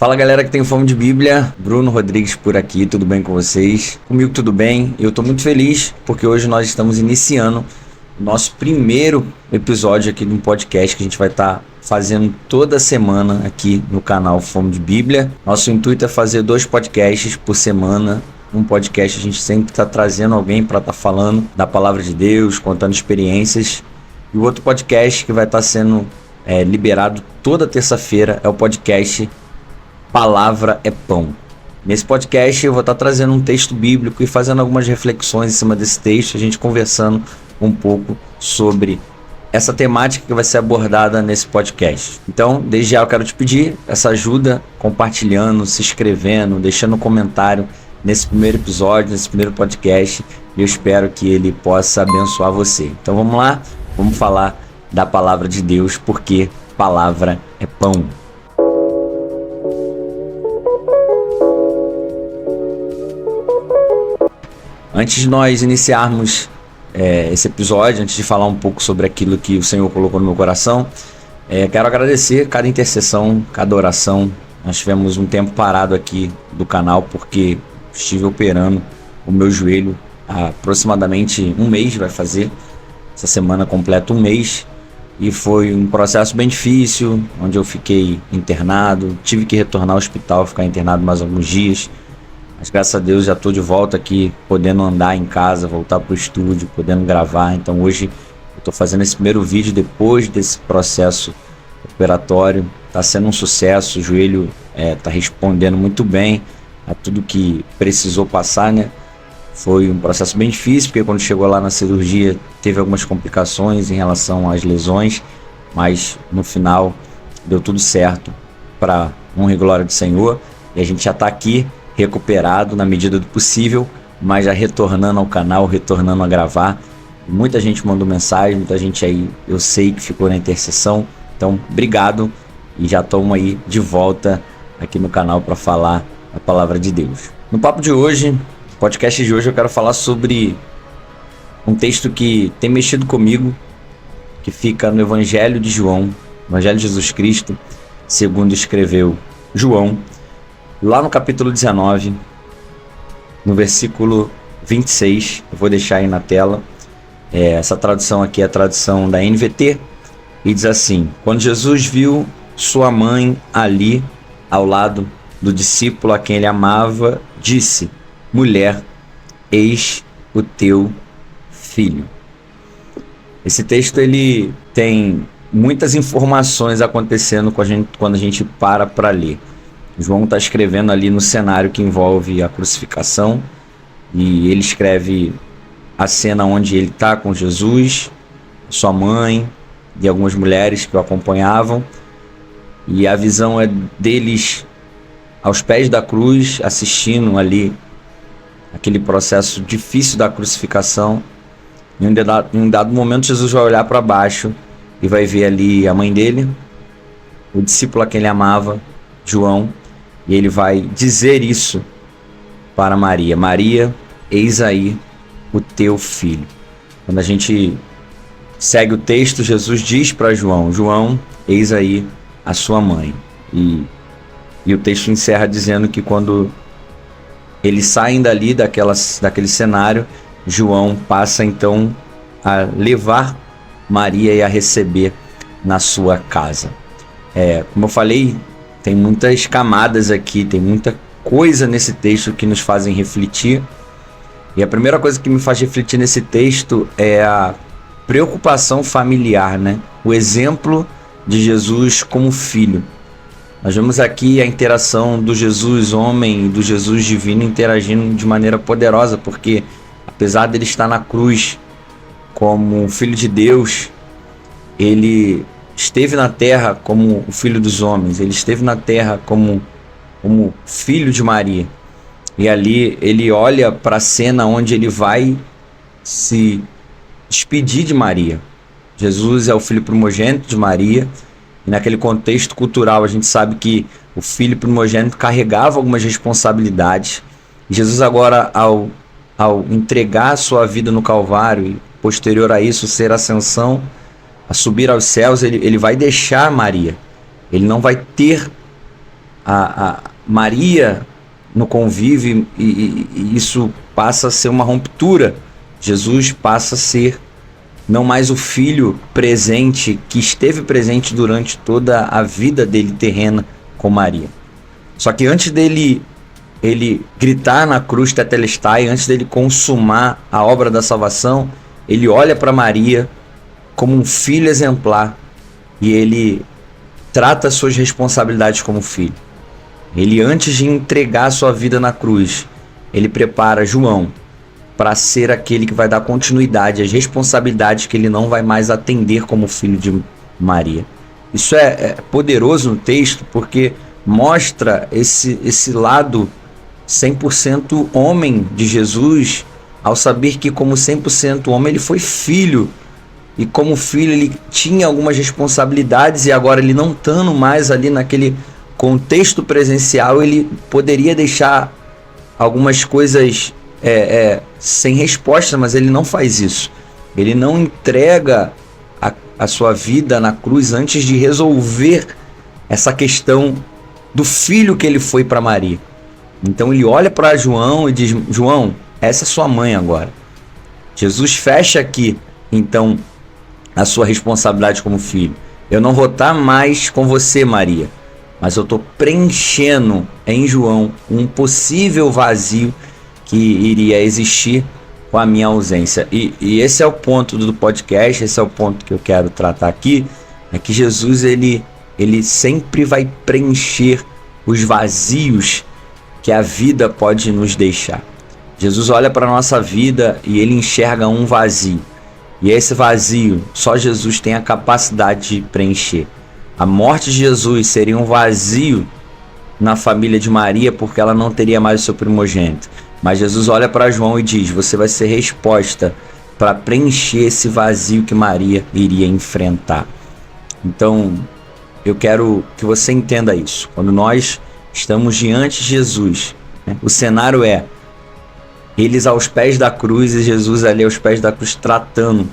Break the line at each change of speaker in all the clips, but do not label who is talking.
Fala galera que tem fome de Bíblia, Bruno Rodrigues por aqui, tudo bem com vocês? Comigo tudo bem, eu tô muito feliz porque hoje nós estamos iniciando o nosso primeiro episódio aqui de um podcast que a gente vai estar fazendo toda semana aqui no canal Fome de Bíblia. Nosso intuito é fazer 2 podcasts por semana. Um podcast a gente sempre está trazendo alguém para estar falando da palavra de Deus, contando experiências. E o outro podcast que vai estar sendo liberado toda terça-feira é o podcast Palavra é Pão. Nesse podcast eu vou estar trazendo um texto bíblico e fazendo algumas reflexões em cima desse texto, a gente conversando um pouco sobre essa temática que vai ser abordada nesse podcast. Então, desde já eu quero te pedir essa ajuda, compartilhando, se inscrevendo, deixando um comentário nesse primeiro episódio, nesse primeiro podcast, e eu espero que ele possa abençoar você. Então vamos lá, vamos falar da palavra de Deus, porque palavra é pão. Antes de nós iniciarmos esse episódio, antes de falar um pouco sobre aquilo que o Senhor colocou no meu coração, quero agradecer cada intercessão, cada oração. Nós tivemos um tempo parado aqui do canal porque estive operando o meu joelho há aproximadamente um mês, vai fazer. Essa semana completa um mês e foi um processo bem difícil, onde eu fiquei internado, tive que retornar ao hospital, ficar internado mais alguns dias. Mas graças a Deus já estou de volta aqui, podendo andar em casa, voltar para o estúdio, podendo gravar. Então hoje eu estou fazendo esse primeiro vídeo depois desse processo operatório. Está sendo um sucesso, o joelho está respondendo muito bem a tudo que precisou passar, né? Foi um processo bem difícil, porque quando chegou lá na cirurgia teve algumas complicações em relação às lesões, mas no final deu tudo certo para honra e glória do Senhor. E a gente já está aqui recuperado na medida do possível, mas já retornando ao canal, retornando a gravar. Muita gente mandou mensagem, muita gente aí eu sei que ficou na intercessão, então obrigado e já estamos aí de volta aqui no canal para falar a palavra de Deus. No papo de hoje, podcast de hoje, eu quero falar sobre um texto que tem mexido comigo, que fica no Evangelho de João, Evangelho de Jesus Cristo, segundo escreveu João, lá no capítulo 19, no versículo 26, eu vou deixar aí na tela. Essa tradução aqui é a tradução da NVT, e diz assim: quando Jesus viu sua mãe ali, ao lado do discípulo a quem ele amava, disse: mulher, eis o teu filho. Esse texto ele tem muitas informações acontecendo quando a gente para ler. João está escrevendo ali no cenário que envolve a crucificação, e ele escreve a cena onde ele está com Jesus, sua mãe e algumas mulheres que o acompanhavam, e a visão é deles aos pés da cruz, assistindo ali aquele processo difícil da crucificação. Em um dado momento Jesus vai olhar para baixo e vai ver ali a mãe dele, o discípulo a quem ele amava, João, e ele vai dizer isso para Maria: Maria, eis aí o teu filho. Quando a gente segue o texto, Jesus diz para João: João, eis aí a sua mãe. E o texto encerra dizendo que quando eles saem dali daquele cenário, João passa então a levar Maria e a receber na sua casa. Como eu falei, tem muitas camadas aqui, tem muita coisa nesse texto que nos fazem refletir. E a primeira coisa que me faz refletir nesse texto é a preocupação familiar, né? O exemplo de Jesus como filho. Nós vemos aqui a interação do Jesus homem e do Jesus divino interagindo de maneira poderosa, porque apesar dele estar na cruz como filho de Deus, ele esteve na terra como o filho dos homens, ele esteve na terra como filho de Maria. E ali ele olha para a cena onde ele vai se despedir de Maria. Jesus é o filho primogênito de Maria, e naquele contexto cultural a gente sabe que o filho primogênito carregava algumas responsabilidades. E Jesus agora, ao entregar a sua vida no Calvário e posterior a isso ser a ascensão, a subir aos céus, ele vai deixar Maria. Ele não vai ter a Maria no convívio e isso passa a ser uma ruptura. Jesus passa a ser não mais o filho presente, que esteve presente durante toda a vida dele terrena com Maria. Só que antes dele gritar na cruz Tetelestai, antes dele consumar a obra da salvação, ele olha para Maria como um filho exemplar e ele trata suas responsabilidades como filho. Ele, antes de entregar sua vida na cruz, ele prepara João para ser aquele que vai dar continuidade às responsabilidades que ele não vai mais atender como filho de Maria. Isso é poderoso no texto, porque mostra esse lado 100% homem de Jesus, ao saber que como 100% homem ele foi filho, e como filho ele tinha algumas responsabilidades, e agora ele não estando mais ali naquele contexto presencial, ele poderia deixar algumas coisas sem resposta, mas ele não faz isso. Ele não entrega a sua vida na cruz antes de resolver essa questão do filho que ele foi para Maria. Então ele olha para João e diz: João, essa é sua mãe agora. Jesus fecha aqui, então, a sua responsabilidade como filho. Eu não vou estar mais com você, Maria, mas eu estou preenchendo em João um possível vazio que iria existir com a minha ausência. E esse é o ponto do podcast, esse é o ponto que eu quero tratar aqui, é que Jesus ele sempre vai preencher os vazios que a vida pode nos deixar. Jesus olha para a nossa vida e ele enxerga um vazio. E esse vazio, só Jesus tem a capacidade de preencher. A morte de Jesus seria um vazio na família de Maria, porque ela não teria mais o seu primogênito. Mas Jesus olha para João e diz: você vai ser resposta para preencher esse vazio que Maria iria enfrentar. Então, eu quero que você entenda isso. Quando nós estamos diante de Jesus, né, o cenário é eles aos pés da cruz e Jesus ali aos pés da cruz tratando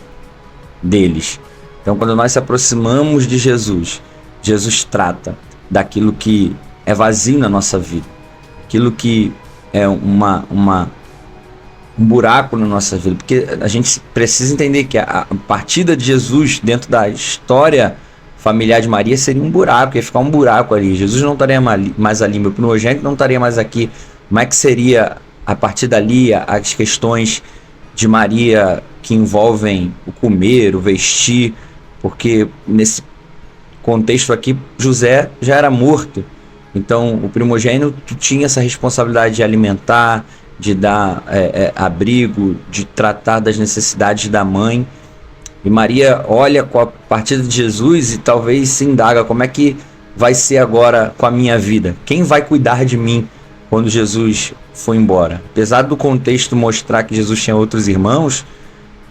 deles. Então, quando nós se aproximamos de Jesus, Jesus trata daquilo que é vazio na nossa vida, aquilo que é um buraco na nossa vida, porque a gente precisa entender que a partida de Jesus dentro da história familiar de Maria seria um buraco, ia ficar um buraco ali. Jesus não estaria mais ali, meu primogênito não estaria mais aqui. Como é que seria a partir dali as questões de Maria que envolvem o comer, o vestir? Porque nesse contexto aqui, José já era morto. Então o primogênito tinha essa responsabilidade de alimentar, de dar abrigo, de tratar das necessidades da mãe. E Maria olha com a partida de Jesus e talvez se indaga: como é que vai ser agora com a minha vida? Quem vai cuidar de mim quando Jesus foi embora? Apesar do contexto mostrar que Jesus tinha outros irmãos,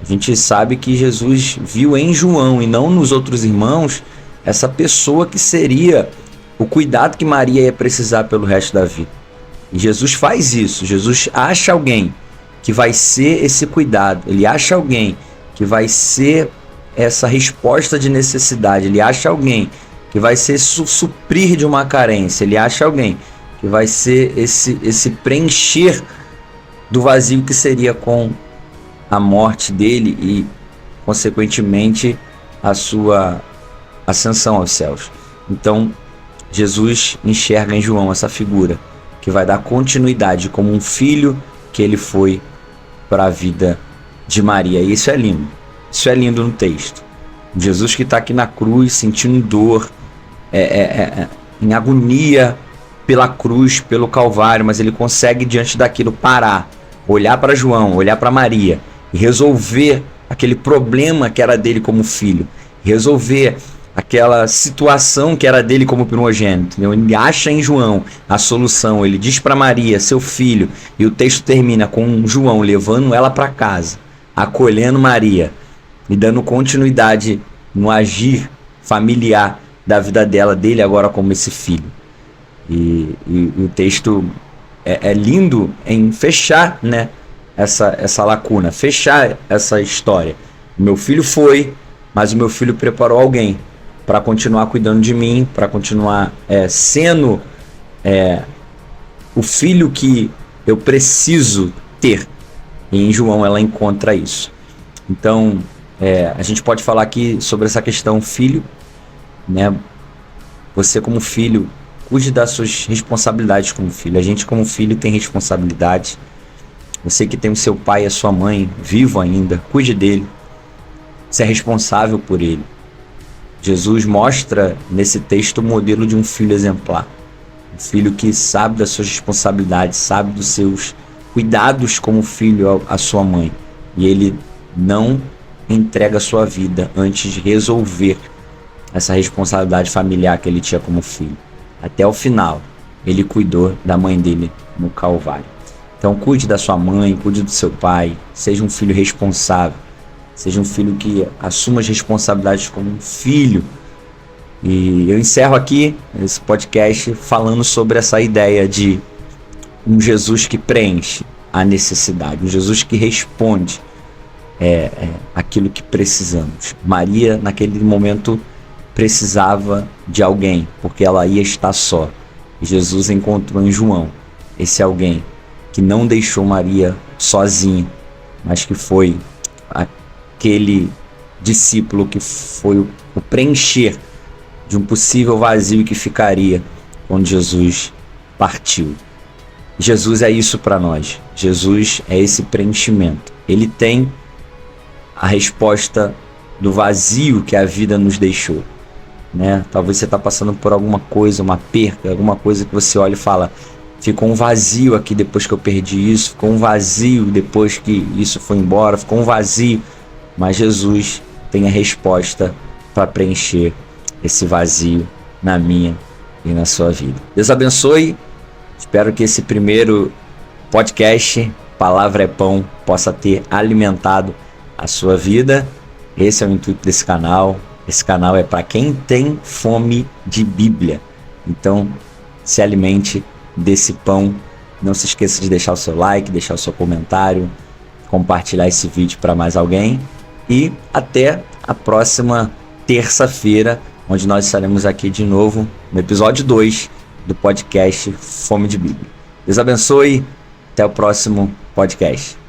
a gente sabe que Jesus viu em João e não nos outros irmãos essa pessoa que seria o cuidado que Maria ia precisar pelo resto da vida. E Jesus faz isso. Jesus acha alguém que vai ser esse cuidado. Ele acha alguém que vai ser essa resposta de necessidade. Ele acha alguém que vai ser suprir de uma carência. Ele acha alguém que vai ser esse preencher do vazio que seria com a morte dele e, consequentemente, a sua ascensão aos céus. Então, Jesus enxerga em João essa figura que vai dar continuidade como um filho que ele foi para a vida de Maria. E isso é lindo. Isso é lindo no texto. Jesus que está aqui na cruz, sentindo dor, em agonia pela cruz, pelo Calvário, mas ele consegue diante daquilo parar, olhar para João, olhar para Maria e resolver aquele problema que era dele como filho, resolver aquela situação que era dele como primogênito. Ele acha em João a solução, ele diz para Maria, seu filho, e o texto termina com João levando ela para casa, acolhendo Maria e dando continuidade no agir familiar da vida dele agora como esse filho. E o texto é lindo em fechar, né, essa lacuna, fechar essa história. Meu filho foi, mas o meu filho preparou alguém para continuar cuidando de mim, para continuar sendo o filho que eu preciso ter. E em João ela encontra isso. Então, a gente pode falar aqui sobre essa questão filho, né? Você como filho, cuide das suas responsabilidades como filho. A gente como filho tem responsabilidade. Você que tem o seu pai e a sua mãe vivo ainda, cuide dele. Você é responsável por ele. Jesus mostra nesse texto o modelo de um filho exemplar. Um filho que sabe das suas responsabilidades, sabe dos seus cuidados como filho à sua mãe. E ele não entrega a sua vida antes de resolver essa responsabilidade familiar que ele tinha como filho. Até o final, ele cuidou da mãe dele no Calvário. Então cuide da sua mãe, cuide do seu pai, seja um filho responsável, seja um filho que assuma as responsabilidades como um filho. E eu encerro aqui esse podcast falando sobre essa ideia de um Jesus que preenche a necessidade, um Jesus que responde aquilo que precisamos. Maria, naquele momento, precisava de alguém, porque ela ia estar só. E Jesus encontrou em João esse alguém que não deixou Maria sozinha, mas que foi aquele discípulo que foi o preencher de um possível vazio que ficaria quando Jesus partiu. Jesus é isso para nós. Jesus é esse preenchimento. Ele tem a resposta do vazio que a vida nos deixou, né? Talvez você está passando por alguma coisa, uma perca, alguma coisa que você olha e fala: ficou um vazio aqui depois que eu perdi isso, ficou um vazio depois que isso foi embora, ficou um vazio. Mas Jesus tem a resposta para preencher esse vazio na minha e na sua vida. Deus abençoe. Espero que esse primeiro podcast, Palavra é Pão, possa ter alimentado a sua vida. Esse é o intuito desse canal. Esse canal é para quem tem fome de Bíblia. Então, se alimente desse pão. Não se esqueça de deixar o seu like, deixar o seu comentário, compartilhar esse vídeo para mais alguém. E até a próxima terça-feira, onde nós estaremos aqui de novo no episódio 2 do podcast Fome de Bíblia. Deus abençoe. Até o próximo podcast.